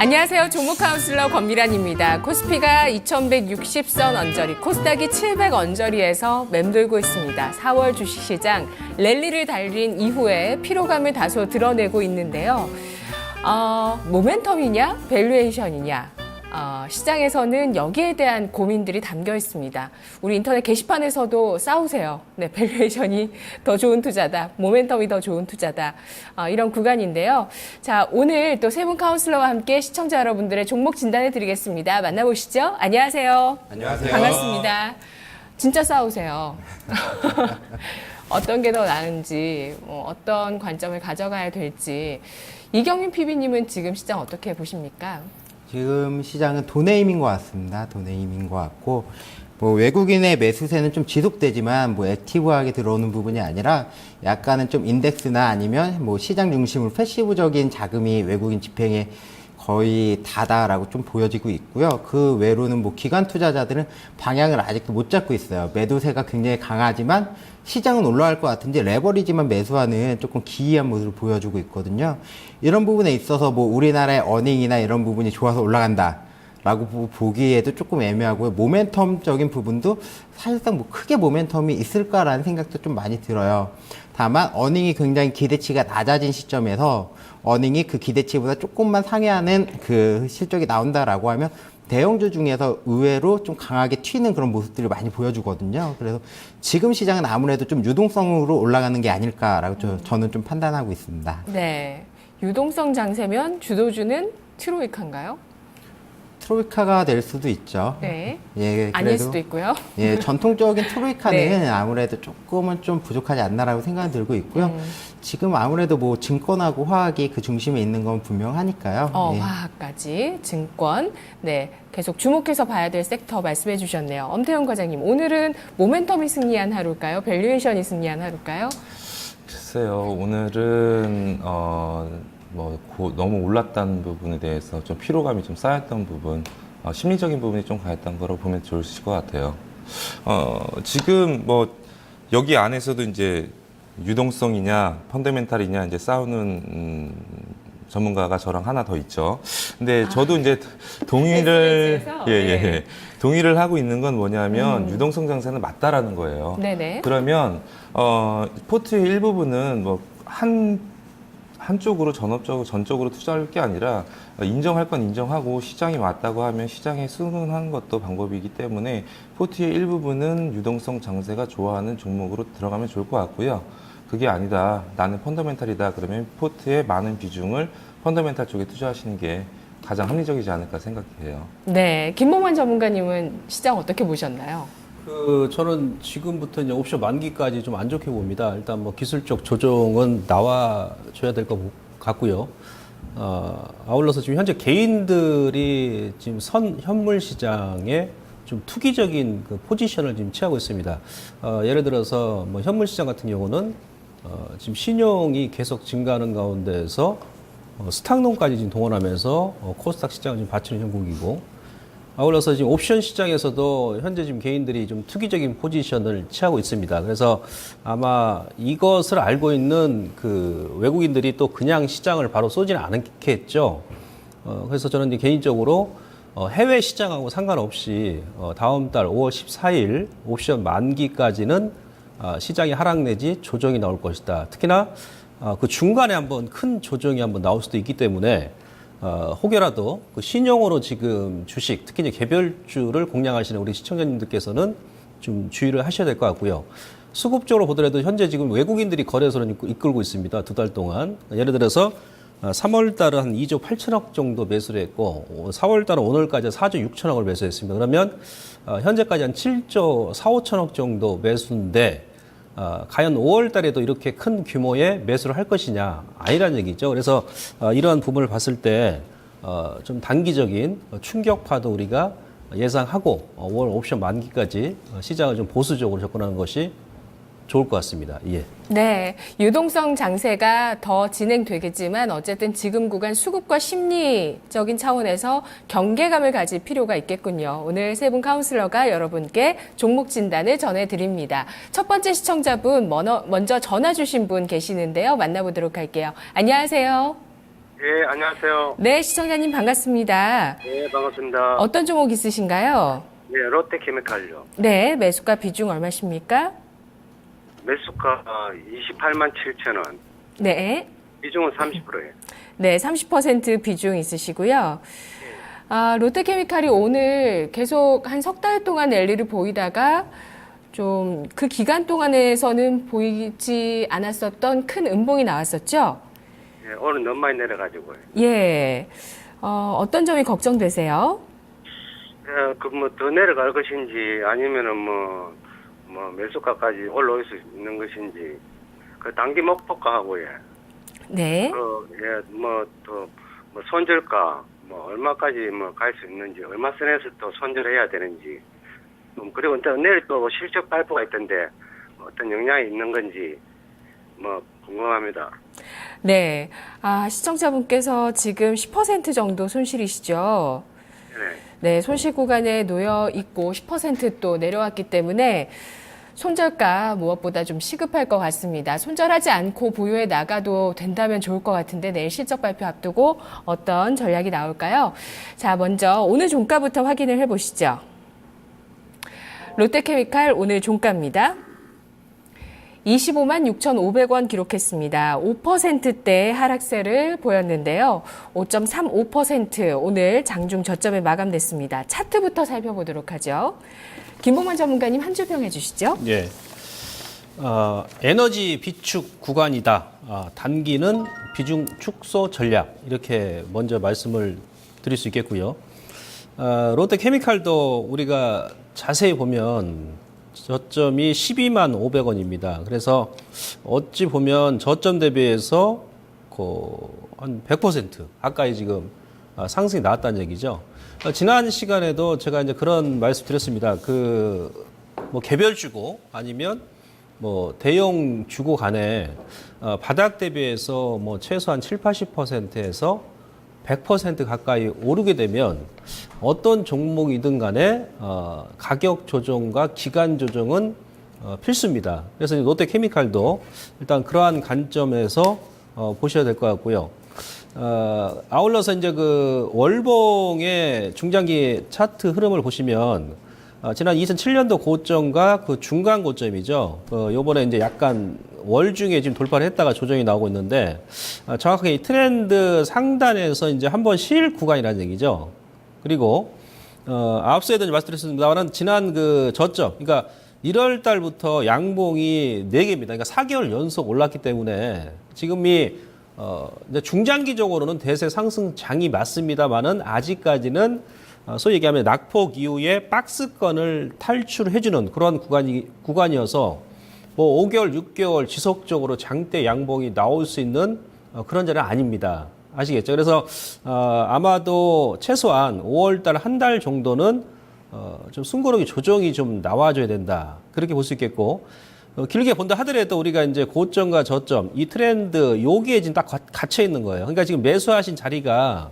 안녕하세요. 종목 카운슬러 권미란입니다. 코스피가 2160선 언저리, 코스닥이 700 언저리에서 맴돌고 있습니다. 4월 주식시장 랠리를 달린 이후에 피로감을 다소 드러내고 있는데요. 모멘텀이냐, 밸류에이션이냐, 시장에서는 여기에 대한 고민들이 담겨 있습니다. 우리 인터넷 게시판에서도 싸우세요. 네, 밸류에이션이 더 좋은 투자다, 모멘텀이 더 좋은 투자다, 이런 구간인데요. 자, 오늘 또 세 분 카운슬러와 함께 시청자 여러분들의 종목 진단해 드리겠습니다. 만나보시죠. 안녕하세요. 안녕하세요. 반갑습니다. 진짜 싸우세요. 어떤 게 더 나은지, 어떤 관점을 가져가야 될지. 이경민 PB님은 지금 시장 어떻게 보십니까? 지금 시장은 돈의 힘인 것 같습니다. 돈의 힘인 것 같고, 뭐 외국인의 매수세는 좀 지속되지만 뭐 액티브하게 들어오는 부분이 아니라 약간은 좀 인덱스나 아니면 뭐 시장 중심으로 패시브적인 자금이 외국인 집행에 거의 다다라고 좀 보여지고 있고요. 그 외로는 뭐 기관 투자자들은 방향을 아직도 못 잡고 있어요. 매도세가 굉장히 강하지만 시장은 올라갈 것 같은데 레버리지만 매수하는 조금 기이한 모습을 보여주고 있거든요. 이런 부분에 있어서 뭐 우리나라의 어닝이나 이런 부분이 좋아서 올라간다 라고 보기에도 조금 애매하고요. 모멘텀적인 부분도 사실상 뭐 크게 모멘텀이 있을까라는 생각도 좀 많이 들어요. 다만 어닝이 굉장히 기대치가 낮아진 시점에서 어닝이 그 기대치보다 조금만 상회하는 그 실적이 나온다라고 하면 대형주 중에서 의외로 좀 강하게 튀는 그런 모습들을 많이 보여주거든요. 그래서 지금 시장은 아무래도 좀 유동성으로 올라가는 게 아닐까라고 저는 좀 판단하고 있습니다. 네, 유동성 장세면 주도주는 트로이카인가요? 트로이카가 될 수도 있죠. 네. 예, 아닐 수도 있고요. 예, 전통적인 트로이카는 네. 아무래도 조금은 좀 부족하지 않나라고 생각이 들고 있고요. 지금 아무래도 뭐 증권하고 화학이 그 중심에 있는 건 분명하니까요. 예. 화학까지, 증권. 네, 계속 주목해서 봐야 될 섹터 말씀해 주셨네요. 엄태영 과장님, 오늘은 모멘텀이 승리한 하루일까요? 밸류에이션이 승리한 하루일까요? 글쎄요, 오늘은 너무 올랐다는 부분에 대해서 좀 피로감이 좀 쌓였던 부분, 심리적인 부분이 좀 가했던 거로 보면 좋으실 것 같아요. 지금 뭐 여기 안에서도 이제 유동성이냐 펀더멘탈이냐 이제 싸우는 전문가가 저랑 하나 더 있죠. 근데 저도 이제 동의를 네. 동의를 하고 있는 건 뭐냐면 유동성 장세는 맞다라는 거예요. 네네. 그러면 포트의 일부분은 뭐 한쪽으로 전적으로 투자할 게 아니라 인정할 건 인정하고 시장이 맞다고 하면 시장에 수긍하는 것도 방법이기 때문에 포트의 일부분은 유동성 장세가 좋아하는 종목으로 들어가면 좋을 것 같고요. 그게 아니다, 나는 펀더멘탈이다, 그러면 포트의 많은 비중을 펀더멘탈 쪽에 투자하시는 게 가장 합리적이지 않을까 생각해요. 네, 김봉환 전문가님은 시장 어떻게 보셨나요? 저는 지금부터 이제 옵션 만기까지 좀 안 좋게 봅니다. 일단 뭐 기술적 조정은 나와줘야 될 것 같고요. 아울러서 지금 현재 개인들이 지금 현물 시장에 좀 투기적인 그 포지션을 지금 취하고 있습니다. 예를 들어서 뭐 현물 시장 같은 경우는 지금 신용이 계속 증가하는 가운데에서 스탁론까지 지금 동원하면서 코스닥 시장을 지금 받치는 형국이고, 아울러서 지금 옵션 시장에서도 현재 지금 개인들이 좀 투기적인 포지션을 취하고 있습니다. 그래서 아마 이것을 알고 있는 그 외국인들이 또 그냥 시장을 바로 쏘지는 않겠죠. 그래서 저는 이제 개인적으로 해외 시장하고 상관없이 다음 달 5월 14일 옵션 만기까지는 시장이 하락 내지 조정이 나올 것이다. 특히나 그 중간에 한번 큰 조정이 한번 나올 수도 있기 때문에 혹여라도 그 신용으로 지금 주식, 특히 이제 개별주를 공략하시는 우리 시청자님들께서는 좀 주의를 하셔야 될 것 같고요. 수급적으로 보더라도 현재 지금 외국인들이 거래소를 이끌고 있습니다. 2달 동안. 예를 들어서 3월 달은 한 2조 8천억 정도 매수를 했고, 4월 달은 오늘까지 4조 6천억을 매수했습니다. 그러면 현재까지 한 7조 4, 5천억 정도 매수인데, 과연 5월 달에도 이렇게 큰 규모의 매수를 할 것이냐, 아니라는 얘기죠. 그래서 이러한 부분을 봤을 때 좀 단기적인 충격파도 우리가 예상하고 5월 옵션 만기까지 시장을 좀 보수적으로 접근하는 것이 좋을 것 같습니다. 예. 네, 유동성 장세가 더 진행되겠지만 어쨌든 지금 구간 수급과 심리적인 차원에서 경계감을 가질 필요가 있겠군요. 오늘 세 분 카운슬러가 여러분께 종목 진단을 전해드립니다. 첫 번째 시청자분 먼저 전화 주신 분 계시는데요. 만나보도록 할게요. 안녕하세요. 네, 안녕하세요. 네, 시청자님 반갑습니다. 네, 반갑습니다. 어떤 종목 있으신가요? 네, 롯데케미칼요. 네, 매수가 비중 얼마십니까? 매수가 28만 7천 원. 네. 비중은 30%예요. 네, 30% 비중 있으시고요. 롯데케미칼이 오늘 계속 한 석 달 동안 랠리를 보이다가 좀 그 기간 동안에서는 보이지 않았었던 큰 음봉이 나왔었죠? 네, 오늘 너무 많이 내려가지고요. 예. 어떤 점이 걱정되세요? 더 내려갈 것인지 아니면은 매수가까지 올라올 수 있는 것인지 그 단기 목표가하고요. 네. 손절가 얼마까지 갈 수 있는지 얼마 선에서 또 손절해야 되는지 그리고 또 내일 또 실적 발표가 있던데 어떤 영향이 있는 건지 궁금합니다. 네. 시청자분께서 지금 10% 정도 손실이시죠? 네. 네, 손실 구간에 놓여 있고 10%또 내려왔기 때문에 손절가 무엇보다 좀 시급할 것 같습니다. 손절하지 않고 보유해 나가도 된다면 좋을 것 같은데 내일 실적 발표 앞두고 어떤 전략이 나올까요? 자, 먼저 오늘 종가부터 확인을 해보시죠. 롯데케미칼 오늘 종가입니다. 25만 6,500원 기록했습니다. 5%대 하락세를 보였는데요. 5.35% 오늘 장중 저점에 마감됐습니다. 차트부터 살펴보도록 하죠. 김봉만 전문가님 한 줄 평해 주시죠. 예. 에너지 비축 구간이다. 단기는 비중 축소 전략. 이렇게 먼저 말씀을 드릴 수 있겠고요. 롯데케미칼도 우리가 자세히 보면 저점이 12만 500원입니다. 그래서 어찌 보면 저점 대비해서 한 100% 가까이 지금 상승이 나왔다는 얘기죠. 지난 시간에도 제가 이제 그런 말씀 드렸습니다. 개별 주고 아니면 대형 주고 간에 바닥 대비해서 최소한 7, 80%에서 100% 가까이 오르게 되면 어떤 종목이든 간에 가격 조정과 기간 조정은 필수입니다. 그래서 롯데케미칼도 일단 그러한 관점에서 보셔야 될 것 같고요. 아울러서 이제 월봉의 중장기 차트 흐름을 보시면 지난 2007년도 고점과 그 중간 고점이죠. 요번에 이제 약간 월중에 지금 돌파를 했다가 조정이 나오고 있는데 정확하게 이 트렌드 상단에서 이제 한번 쉴 구간이라는 얘기죠. 그리고 앞서에도 말씀드렸습니다만 지난 저점, 그러니까 1월 달부터 양봉이 4개입니다. 그러니까 4개월 연속 올랐기 때문에 지금이 이제 중장기적으로는 대세 상승장이 맞습니다만은 아직까지는 소위 얘기하면 낙폭 이후에 박스권을 탈출해주는 그런 구간이어서 5개월, 6개월 지속적으로 장대 양봉이 나올 수 있는 그런 자리는 아닙니다. 아시겠죠? 그래서 아마도 최소한 5월달 한 달 정도는 좀 숨고르기 조정이 좀 나와줘야 된다. 그렇게 볼 수 있겠고 길게 본다 하더라도 우리가 이제 고점과 저점 이 트렌드 여기에 지금 딱 갇혀 있는 거예요. 그러니까 지금 매수하신 자리가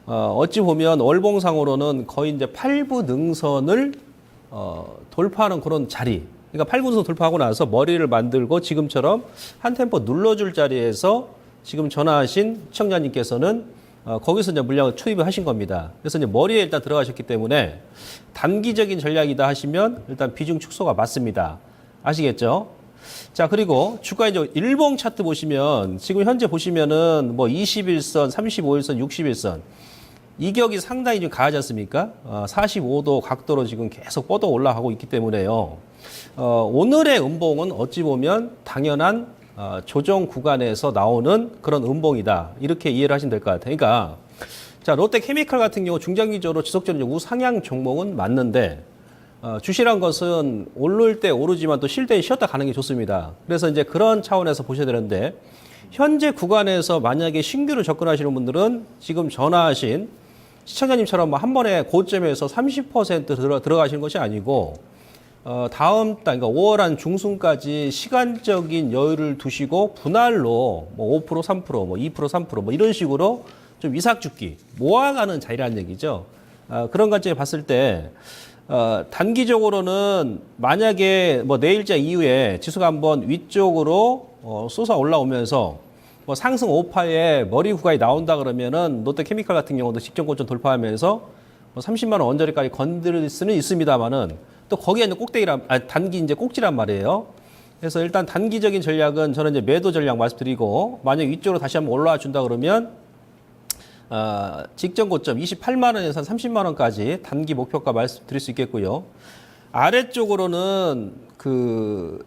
어찌 보면 월봉상으로는 거의 이제 8부 능선을 돌파하는 그런 자리. 그러니까 8부 능선 돌파하고 나서 머리를 만들고 지금처럼 한 템포 눌러줄 자리에서 지금 전화하신 시청자님께서는 거기서 이제 물량을 투입을 하신 겁니다. 그래서 이제 머리에 일단 들어가셨기 때문에 단기적인 전략이다 하시면 일단 비중 축소가 맞습니다. 아시겠죠? 자, 그리고 주가 이제 일봉 차트 보시면 지금 현재 보시면은 21선, 35일선, 61선 이격이 상당히 좀 강하지 않습니까? 45도 각도로 지금 계속 뻗어 올라가고 있기 때문에요. 오늘의 음봉은 어찌 보면 당연한 조정 구간에서 나오는 그런 음봉이다. 이렇게 이해를 하시면 될 것 같아요. 그러니까 자, 롯데케미칼 같은 경우 중장기적으로 지속적으로 우상향 종목은 맞는데 주시란 것은 오를 때 오르지만 또 쉴 때 쉬었다 가는 게 좋습니다. 그래서 이제 그런 차원에서 보셔야 되는데 현재 구간에서 만약에 신규로 접근하시는 분들은 지금 전화하신 시청자님처럼 한 번에 고점에서 30% 들어가시는 것이 아니고 다음 달, 그러니까 5월 한 중순까지 시간적인 여유를 두시고 분할로 5%, 3%, 2%, 3% 이런 식으로 좀 이삭죽기 모아가는 자리라는 얘기죠. 그런 관점에 봤을 때 단기적으로는 만약에 내일자 이후에 지수가 한번 위쪽으로 솟아 올라오면서 뭐 상승 5파에 머리 후가에 나온다 그러면은 롯데케미칼 같은 경우도 직전 고점 돌파하면서 뭐 30만 원 언저리까지 건드릴 수는 있습니다만은 또 거기에 있는 단기 이제 꼭지란 말이에요. 그래서 일단 단기적인 전략은 저는 이제 매도 전략 말씀드리고, 만약 위쪽으로 다시 한번 올라와 준다 그러면 직전 고점 28만 원에서 30만 원까지 단기 목표가 말씀드릴 수 있겠고요. 아래쪽으로는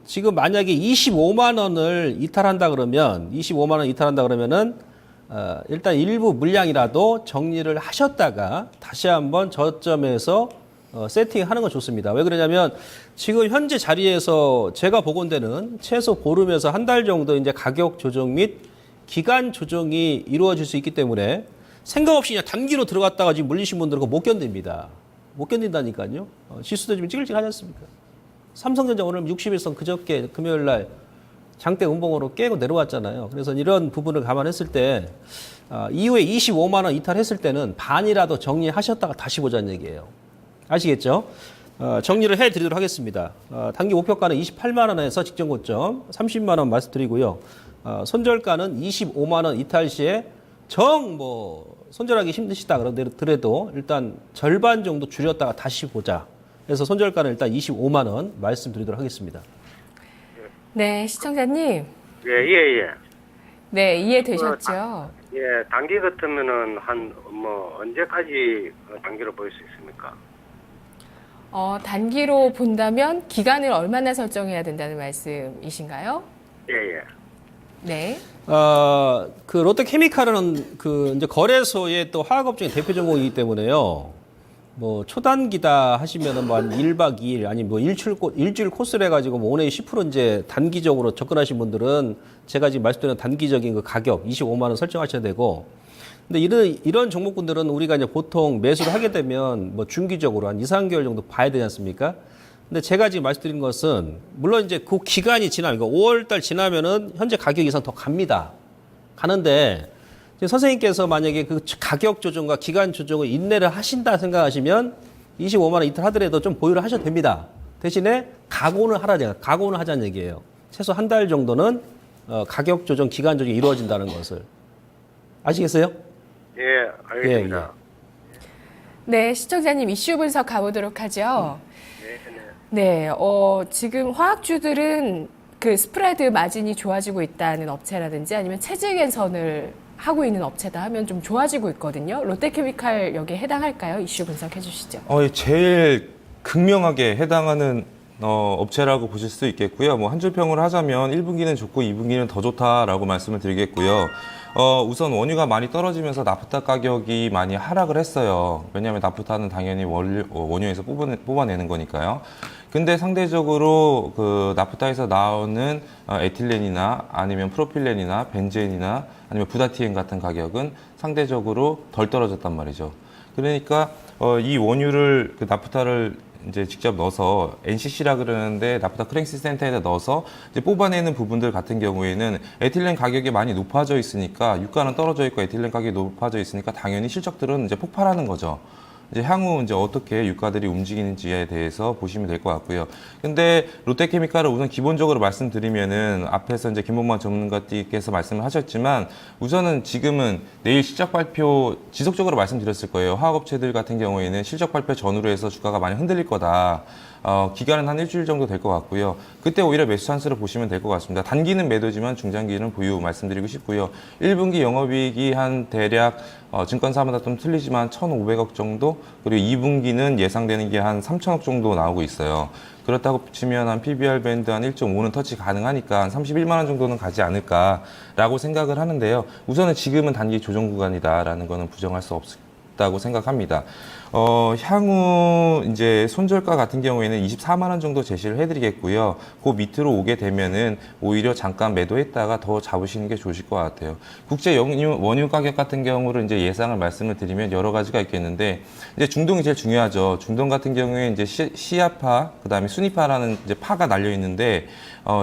지금 만약에 25만 원을 이탈한다 그러면, 25만 원 이탈한다 그러면은 일단 일부 물량이라도 정리를 하셨다가 다시 한번 저점에서 세팅하는 건 좋습니다. 왜 그러냐면 지금 현재 자리에서 제가 보건대는 최소 보름에서 한 달 정도 이제 가격 조정 및 기간 조정이 이루어질 수 있기 때문에 생각 없이 그냥 단기로 들어갔다가 지금 물리신 분들은 그거 못 견딥니다. 못 견딘다니까요. 지수도 지금 찌글찌글 하지 않습니까? 삼성전자 오늘 60일선 그저께 금요일 날 장대 음봉으로 깨고 내려왔잖아요. 그래서 이런 부분을 감안했을 때 이후에 25만 원 이탈했을 때는 반이라도 정리하셨다가 다시 보자는 얘기예요. 아시겠죠? 정리를 해드리도록 하겠습니다. 단기 목표가는 28만 원에서 직전 고점 30만 원 말씀드리고요. 손절가는 25만 원 이탈 시에 손절하기 힘드시다 그러더라도 일단 절반 정도 줄였다가 다시 보자. 그래서 손절가는 일단 25만 원 말씀드리도록 하겠습니다. 네, 시청자님. 예. 네, 이해되셨죠? 예, 단기 같으면은 언제까지 단기로 보일 수 있습니까? 단기로 본다면 기간을 얼마나 설정해야 된다는 말씀이신가요? 예. 네. 롯데케미칼은 이제 거래소의 또 화학업종의 대표 종목이기 때문에요. 뭐 초단기다 하시면은 뭐 한 1박 2일 아니 뭐 일주일 코스를 해가지고 뭐 오늘 10% 이제 단기적으로 접근하신 분들은 제가 지금 말씀드린 단기적인 그 가격 25만 원 설정하셔야 되고, 근데 이런 종목군들은 우리가 이제 보통 매수를 하게 되면 뭐 중기적으로 한 2, 3개월 정도 봐야 되지 않습니까? 근데 제가 지금 말씀드린 것은 물론 이제 그 기간이 지나면, 그러니까 5월달 지나면은 현재 가격 이상 더 갑니다. 가는데 지금 선생님께서 만약에 그 가격 조정과 기간 조정을 인내를 하신다 생각하시면 25만 원 이탈 하더라도 좀 보유를 하셔도 됩니다. 대신에 각오는 하자는 얘기예요. 최소 한 달 정도는 가격 조정, 기간 조정이 이루어진다는 것을. 아시겠어요? 예, 알겠습니다. 네, 시청자님 이슈 분석 가보도록 하죠. 네, 지금 화학주들은 그 스프레드 마진이 좋아지고 있다는 업체라든지 아니면 체질 개선을 하고 있는 업체다 하면 좀 좋아지고 있거든요. 롯데케미칼 여기에 해당할까요? 이슈 분석해 주시죠. 제일 극명하게 해당하는 업체라고 보실 수 있겠고요. 뭐 한 줄 평을 하자면 1분기는 좋고 2분기는 더 좋다라고 말씀을 드리겠고요. 우선 원유가 많이 떨어지면서 나프타 가격이 많이 하락을 했어요. 왜냐하면 나프타는 당연히 원유에서 뽑아내는 거니까요. 근데 상대적으로 그 나프타에서 나오는 에틸렌이나 아니면 프로필렌이나 벤젠이나 아니면 부다티엔 같은 가격은 상대적으로 덜 떨어졌단 말이죠. 그러니까 이 원유를 그 나프타를 이제 직접 넣어서 NCC라 그러는데 나프타 크랭스 센터에다 넣어서 이제 뽑아내는 부분들 같은 경우에는 에틸렌 가격이 많이 높아져 있으니까 유가는 떨어져 있고 에틸렌 가격이 높아져 있으니까 당연히 실적들은 이제 폭발하는 거죠. 이제 향후 이제 어떻게 유가들이 움직이는지에 대해서 보시면 될 것 같고요. 근데 롯데케미칼을 우선 기본적으로 말씀드리면은 앞에서 이제 김봉만 전문가께서 말씀을 하셨지만 우선은 지금은 내일 실적 발표 지속적으로 말씀드렸을 거예요. 화학업체들 같은 경우에는 실적 발표 전후로 해서 주가가 많이 흔들릴 거다. 기간은 한 일주일 정도 될 것 같고요. 그때 오히려 매수 찬스를 보시면 될 것 같습니다. 단기는 매도지만 중장기는 보유 말씀드리고 싶고요. 1분기 영업이익이 한 대략 증권사마다 좀 틀리지만 1,500억 정도, 그리고 2분기는 예상되는 게 한 3,000억 정도 나오고 있어요. 그렇다고 치면 한 PBR 밴드 한 1.5는 터치 가능하니까 한 31만 원 정도는 가지 않을까라고 생각을 하는데요. 우선은 지금은 단기 조정 구간이다라는 거는 부정할 수 없다고 생각합니다. 향후 이제 손절가 같은 경우에는 24만 원 정도 제시를 해드리겠고요. 그 밑으로 오게 되면은 오히려 잠깐 매도했다가 더 잡으시는 게 좋으실 것 같아요. 국제 원유 가격 같은 경우를 이제 예상을 말씀을 드리면 여러 가지가 있겠는데 이제 중동이 제일 중요하죠. 중동 같은 경우에 이제 시아파, 그다음에 수니파라는 이제 파가 날려 있는데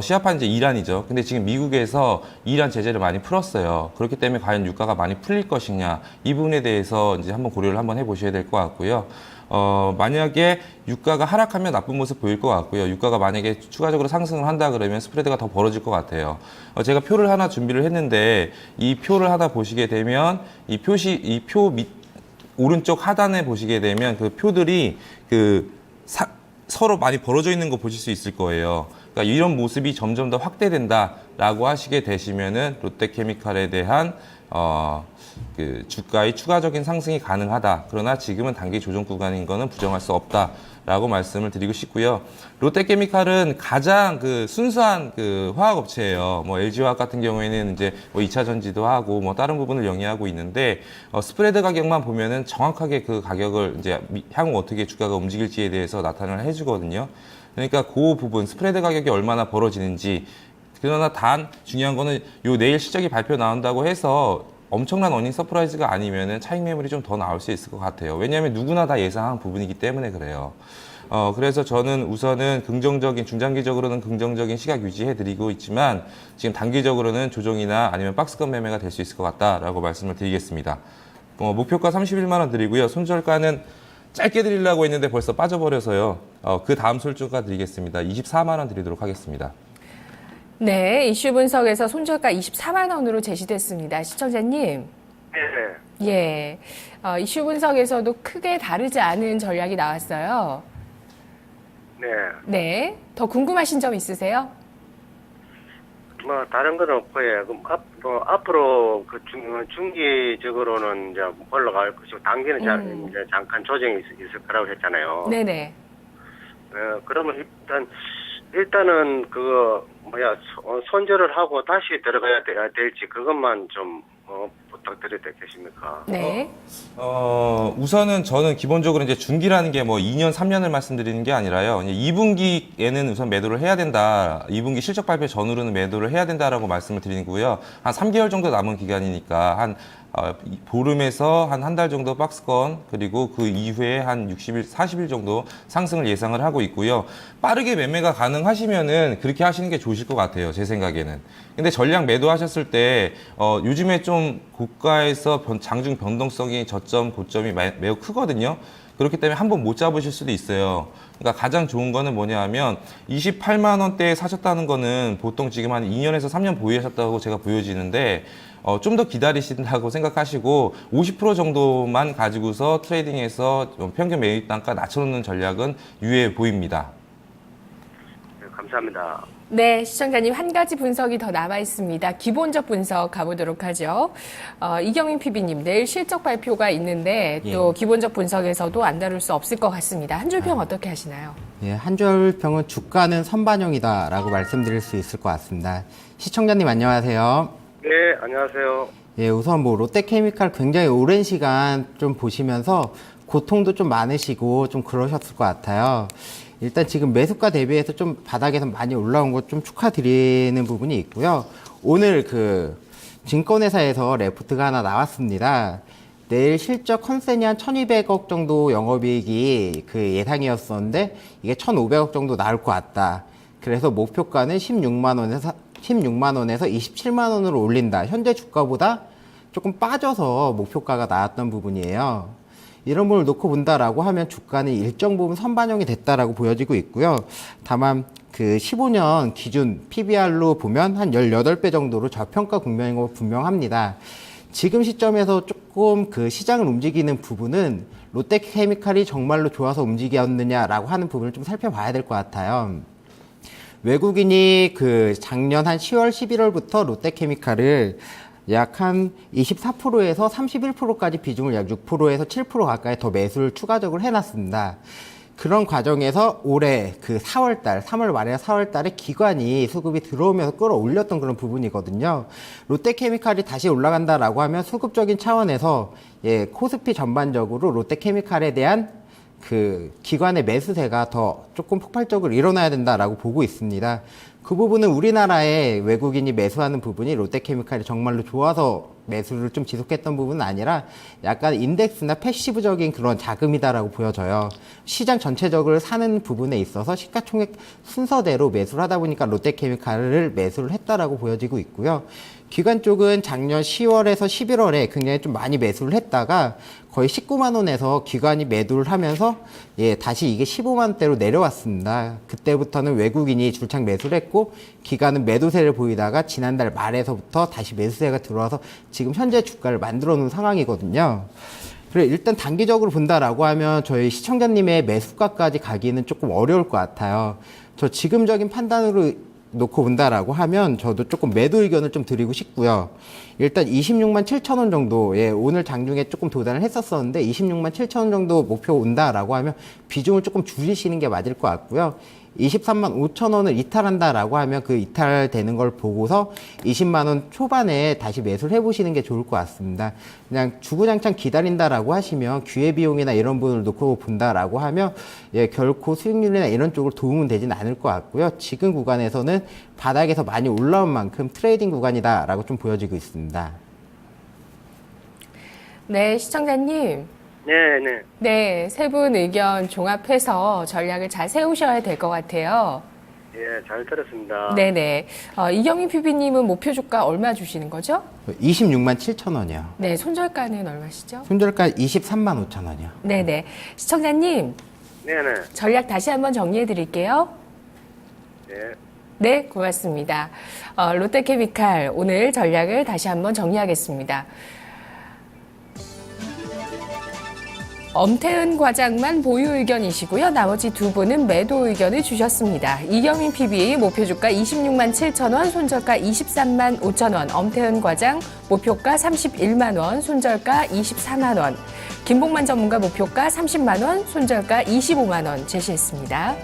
시아파는 이제 이란이죠. 근데 지금 미국에서 이란 제재를 많이 풀었어요. 그렇기 때문에 과연 유가가 많이 풀릴 것이냐 이 부분에 대해서 이제 한번 고려를 한번 해보셔야 될 것 같고요. 만약에 유가가 하락하면 나쁜 모습 보일 것 같고요. 유가가 만약에 추가적으로 상승을 한다 그러면 스프레드가 더 벌어질 것 같아요. 제가 표를 하나 준비를 했는데 이 표를 하나 보시게 되면 이 표 밑 오른쪽 하단에 보시게 되면 그 표들이 서로 많이 벌어져 있는 거 보실 수 있을 거예요. 그러니까 이런 모습이 점점 더 확대된다라고 하시게 되시면은 롯데케미칼에 대한 그 주가의 추가적인 상승이 가능하다. 그러나 지금은 단기 조정 구간인 거는 부정할 수 없다라고 말씀을 드리고 싶고요. 롯데케미칼은 가장 그 순수한 그 화학업체예요. 뭐 LG화학 같은 경우에는 이제 뭐 2차 전지도 하고 뭐 다른 부분을 영위하고 있는데 스프레드 가격만 보면은 정확하게 그 가격을 이제 향후 어떻게 주가가 움직일지에 대해서 나타나를 해주거든요. 그러니까 그 부분 스프레드 가격이 얼마나 벌어지는지. 그러나 단 중요한 거는 요 내일 실적이 발표 나온다고 해서 엄청난 어닝 서프라이즈가 아니면은 차익 매물이 좀 더 나올 수 있을 것 같아요. 왜냐하면 누구나 다 예상한 부분이기 때문에 그래요. 그래서 저는 우선은 중장기적으로는 긍정적인 시각 유지해드리고 있지만 지금 단기적으로는 조정이나 아니면 박스권 매매가 될 수 있을 것 같다라고 말씀을 드리겠습니다. 목표가 31만 원 드리고요. 손절가는 짧게 드리려고 했는데 벌써 빠져버려서요. 그 다음 손절가 드리겠습니다. 24만 원 드리도록 하겠습니다. 네, 이슈 분석에서 손절가 24만 원으로 제시됐습니다. 시청자님. 네. 예. 이슈 분석에서도 크게 다르지 않은 전략이 나왔어요. 네. 네. 더 궁금하신 점 있으세요? 뭐 다른 건 없고요. 그럼 앞으로 그 중기적으로는 이제 올라갈 것이고 단기는 이제 잠깐 조정이 있을 거라고 했잖아요. 네네. 그러면 일단은 그거 손절을 하고 다시 들어가야 될지 그것만 좀 부탁드려도 되겠습니까? 네. 우선은 저는 기본적으로 이제 중기라는 게 뭐 2년, 3년을 말씀드리는 게 아니라요. 2분기에는 우선 매도를 해야 된다. 2분기 실적 발표 전후로는 매도를 해야 된다라고 말씀을 드리고요. 한 3개월 정도 남은 기간이니까 한 보름에서 한 달 정도 박스권 그리고 그 이후에 한 60일, 40일 정도 상승을 예상을 하고 있고요. 빠르게 매매가 가능하시면은 그렇게 하시는 게 좋으실 것 같아요. 제 생각에는. 근데 전량 매도하셨을 때 요즘에 좀 고가에서 장중 변동성이 저점, 고점이 매우 크거든요. 그렇기 때문에 한번 못 잡으실 수도 있어요. 그러니까 가장 좋은 거는 뭐냐 하면 28만 원대에 사셨다는 거는 보통 지금 한 2년에서 3년 보유하셨다고 제가 보여지는데 좀 더 기다리신다고 생각하시고 50% 정도만 가지고서 트레이딩해서 평균 매입 단가 낮춰놓는 전략은 유효해 보입니다. 네, 감사합니다. 네, 시청자님 한 가지 분석이 더 남아 있습니다. 기본적 분석 가보도록 하죠. 이경민 PB님, 내일 실적 발표가 있는데 또 기본적 분석에서도 안 다룰 수 없을 것 같습니다. 한 줄 평 어떻게 하시나요? 예, 한 줄 평은 주가는 선반영이다라고 말씀드릴 수 있을 것 같습니다. 시청자님 안녕하세요. 네, 안녕하세요. 예, 우선 뭐 롯데케미칼 굉장히 오랜 시간 좀 보시면서 고통도 좀 많으시고 좀 그러셨을 것 같아요. 일단 지금 매수가 대비해서 좀 바닥에서 많이 올라온 거 좀 축하드리는 부분이 있고요. 오늘 그 증권회사에서 레포트가 하나 나왔습니다. 내일 실적 컨센이 한 1,200억 정도 영업이익이 그 예상이었었는데 이게 1,500억 정도 나올 것 같다. 그래서 목표가는 16만 원에서 27만 원으로 올린다. 현재 주가보다 조금 빠져서 목표가가 나왔던 부분이에요. 이런 부분을 놓고 본다라고 하면 주가는 일정 부분 선반영이 됐다라고 보여지고 있고요. 다만 그 15년 기준 PBR로 보면 한 18배 정도로 저평가 국면인 거 분명합니다. 지금 시점에서 조금 그 시장을 움직이는 부분은 롯데케미칼이 정말로 좋아서 움직였느냐라고 하는 부분을 좀 살펴봐야 될 것 같아요. 외국인이 그 작년 한 10월, 11월부터 롯데케미칼을 약 한 24%에서 31%까지 비중을 약 6%에서 7% 가까이 더 매수를 추가적으로 해놨습니다. 그런 과정에서 올해 그 3월 말이나 4월 달에 기관이 수급이 들어오면서 끌어올렸던 그런 부분이거든요. 롯데케미칼이 다시 올라간다라고 하면 수급적인 차원에서 코스피 전반적으로 롯데케미칼에 대한 그 기관의 매수세가 더 조금 폭발적으로 일어나야 된다라고 보고 있습니다. 그 부분은 우리나라의 외국인이 매수하는 부분이 롯데케미칼이 정말로 좋아서 매수를 좀 지속했던 부분은 아니라 약간 인덱스나 패시브적인 그런 자금이다라고 보여져요. 시장 전체적으로 사는 부분에 있어서 시가총액 순서대로 매수를 하다 보니까 롯데케미칼을 매수를 했다라고 보여지고 있고요. 기관 쪽은 작년 10월에서 11월에 굉장히 좀 많이 매수를 했다가 거의 19만 원에서 기관이 매도를 하면서 다시 이게 15만 원대로 내려왔습니다. 그때부터는 외국인이 줄창 매수를 했고 기관은 매도세를 보이다가 지난달 말에서부터 다시 매수세가 들어와서 지금 현재 주가를 만들어 놓은 상황이거든요. 그래 일단 단기적으로 본다라고 하면 저희 시청자님의 매수가까지 가기는 조금 어려울 것 같아요. 저 지금적인 판단으로 놓고 본다라고 하면 저도 조금 매도 의견을 좀 드리고 싶고요. 일단 26만 7천 원 정도, 오늘 장중에 조금 도달을 했었었는데 26만 7천 원 정도 목표 온다라고 하면 비중을 조금 줄이시는 게 맞을 것 같고요. 23만 5천 원을 이탈한다라고 하면 그 이탈되는 걸 보고서 20만 원 초반에 다시 매수를 해보시는 게 좋을 것 같습니다. 그냥 주구장창 기다린다라고 하시면 기회비용이나 이런 부분을 놓고 본다라고 하면 결코 수익률이나 이런 쪽으로 도움은 되진 않을 것 같고요. 지금 구간에서는 바닥에서 많이 올라온 만큼 트레이딩 구간이다라고 좀 보여지고 있습니다. 네, 시청자님. 네네. 네, 세 분 의견 종합해서 전략을 잘 세우셔야 될 것 같아요. 예, 잘 들었습니다. 네네. 이경민 PB님은 목표 주가 얼마 주시는 거죠? 26만 7천 원이요. 네, 손절가는 얼마시죠? 손절가 23만 5천 원이요. 네네. 시청자님, 네네. 전략 다시 한번 정리해 드릴게요. 네. 네, 고맙습니다. 롯데케미칼 오늘 전략을 다시 한번 정리하겠습니다. 엄태은 과장만 보유 의견이시고요. 나머지 두 분은 매도 의견을 주셨습니다. 이경민 PB 목표주가 26만 7천 원, 손절가 23만 5천 원, 엄태은 과장 목표가 31만 원, 손절가 24만 원, 김봉만 전문가 목표가 30만 원, 손절가 25만 원 제시했습니다.